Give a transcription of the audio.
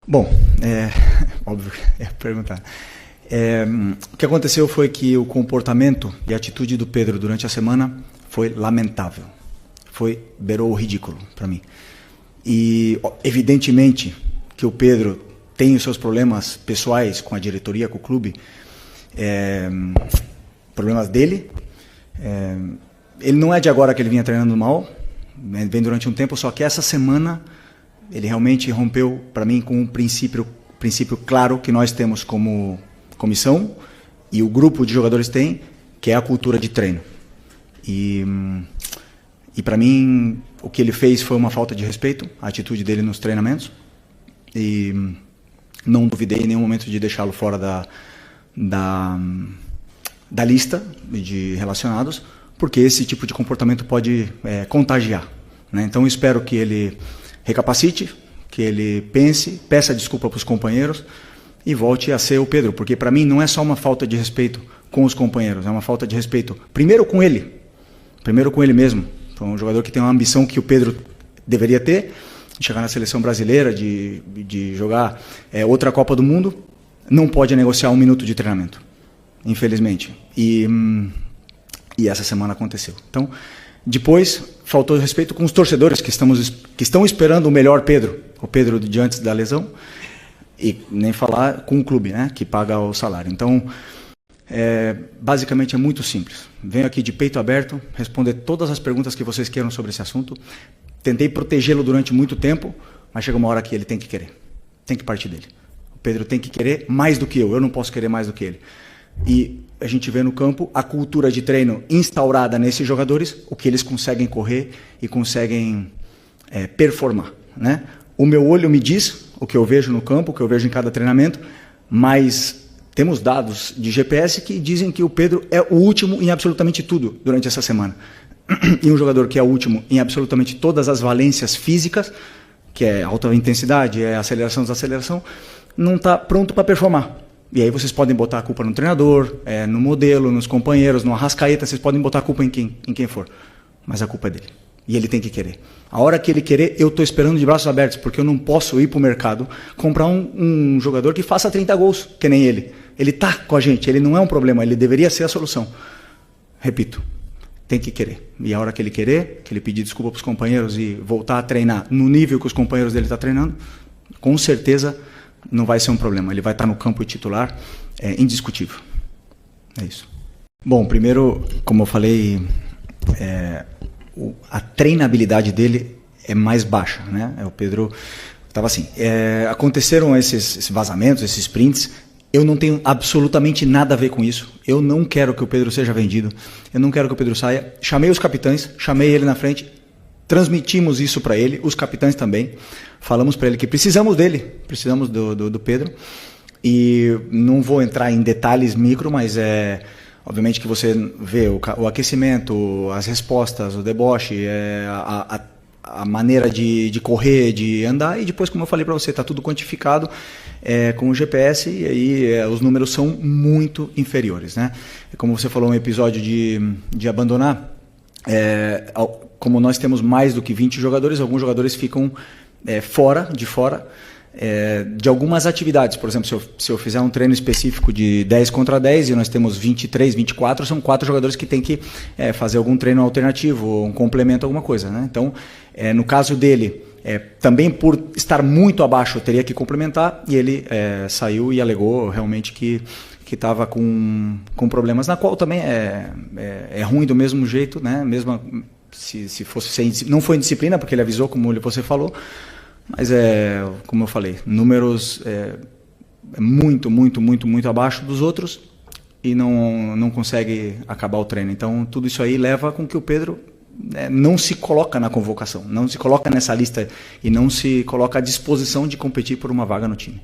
Bom, óbvio que ia perguntar. O que aconteceu foi que o comportamento e a atitude do Pedro durante a semana foi lamentável. Beirou o ridículo para mim. E, evidentemente, que o Pedro tem os seus problemas pessoais com a diretoria, com o clube, problemas dele. Ele não é de agora que ele vinha treinando mal, vem durante um tempo, só que essa semana ele realmente rompeu para mim com um princípio claro que nós temos como comissão e o grupo de jogadores tem, que é a cultura de treino. E para mim o que ele fez foi uma falta de respeito, a atitude dele nos treinamentos, e não duvidei em nenhum momento de deixá-lo fora da lista de relacionados, porque esse tipo de comportamento pode contagiar, né? Então eu espero que ele recapacite, que ele peça desculpa para os companheiros e volte a ser o Pedro, porque para mim não é só uma falta de respeito com os companheiros, é uma falta de respeito primeiro com ele mesmo. Foi um jogador que tem uma ambição que o Pedro deveria ter, de chegar na seleção brasileira, de jogar outra Copa do Mundo, não pode negociar 1 minuto de treinamento, infelizmente. E essa semana aconteceu. Então, depois, faltou respeito com os torcedores que estão esperando o melhor Pedro, o Pedro de antes da lesão, e nem falar com o clube, né, que paga o salário. Então, basicamente é muito simples. Venho aqui de peito aberto, responder todas as perguntas que vocês queiram sobre esse assunto. Tentei protegê-lo durante muito tempo, mas chega uma hora que ele tem que querer. Tem que partir dele. O Pedro tem que querer mais do que eu não posso querer mais do que ele. E a gente vê no campo a cultura de treino instaurada nesses jogadores, o que eles conseguem correr e conseguem performar, né? O meu olho me diz o que eu vejo no campo, o que eu vejo em cada treinamento, mas temos dados de GPS que dizem que o Pedro é o último em absolutamente tudo durante essa semana. E um jogador que é o último em absolutamente todas as valências físicas, que é alta intensidade, é aceleração, desaceleração, não está pronto para performar. E aí vocês podem botar a culpa no treinador, no modelo, nos companheiros, no Arrascaeta, vocês podem botar a culpa em quem for. Mas a culpa é dele. E ele tem que querer. A hora que ele querer, eu estou esperando de braços abertos, porque eu não posso ir para o mercado comprar um jogador que faça 30 gols, que nem ele. Ele está com a gente, ele não é um problema, ele deveria ser a solução. Repito, tem que querer. E a hora que ele querer, que ele pedir desculpa para os companheiros e voltar a treinar no nível que os companheiros dele estão treinando, com certeza não vai ser um problema. Ele vai estar no campo titular, indiscutível. É isso. Bom, primeiro, como eu falei, a treinabilidade dele é mais baixa, né? O Pedro estava assim. Aconteceram esses vazamentos, esses prints. Eu não tenho absolutamente nada a ver com isso. Eu não quero que o Pedro seja vendido. Eu não quero que o Pedro saia. Chamei os capitães, chamei ele na frente, transmitimos isso para ele, os capitães também. Falamos para ele que precisamos dele, precisamos do Pedro. E não vou entrar em detalhes micro, mas obviamente que você vê o aquecimento, as respostas, o deboche, a maneira de correr, de andar, e depois, como eu falei para você, está tudo quantificado com o GPS, e aí os números são muito inferiores, né? Como você falou, um episódio de abandonar, como nós temos mais do que 20 jogadores, alguns jogadores ficam fora de algumas atividades. Por exemplo, se eu fizer um treino específico de 10 contra 10 e nós temos 23, 24, são 4 jogadores que têm que fazer algum treino alternativo, um complemento, alguma coisa, né? Então, no caso dele, também por estar muito abaixo, eu teria que complementar, e ele saiu e alegou realmente que estava com problemas, na qual também é ruim do mesmo jeito, né? Mesmo se fosse não foi indisciplina, porque ele avisou, como você falou, mas como eu falei, números muito, muito, muito, muito abaixo dos outros, e não consegue acabar o treino. Então tudo isso aí leva com que o Pedro não se coloca na convocação, não se coloca nessa lista e não se coloca à disposição de competir por uma vaga no time.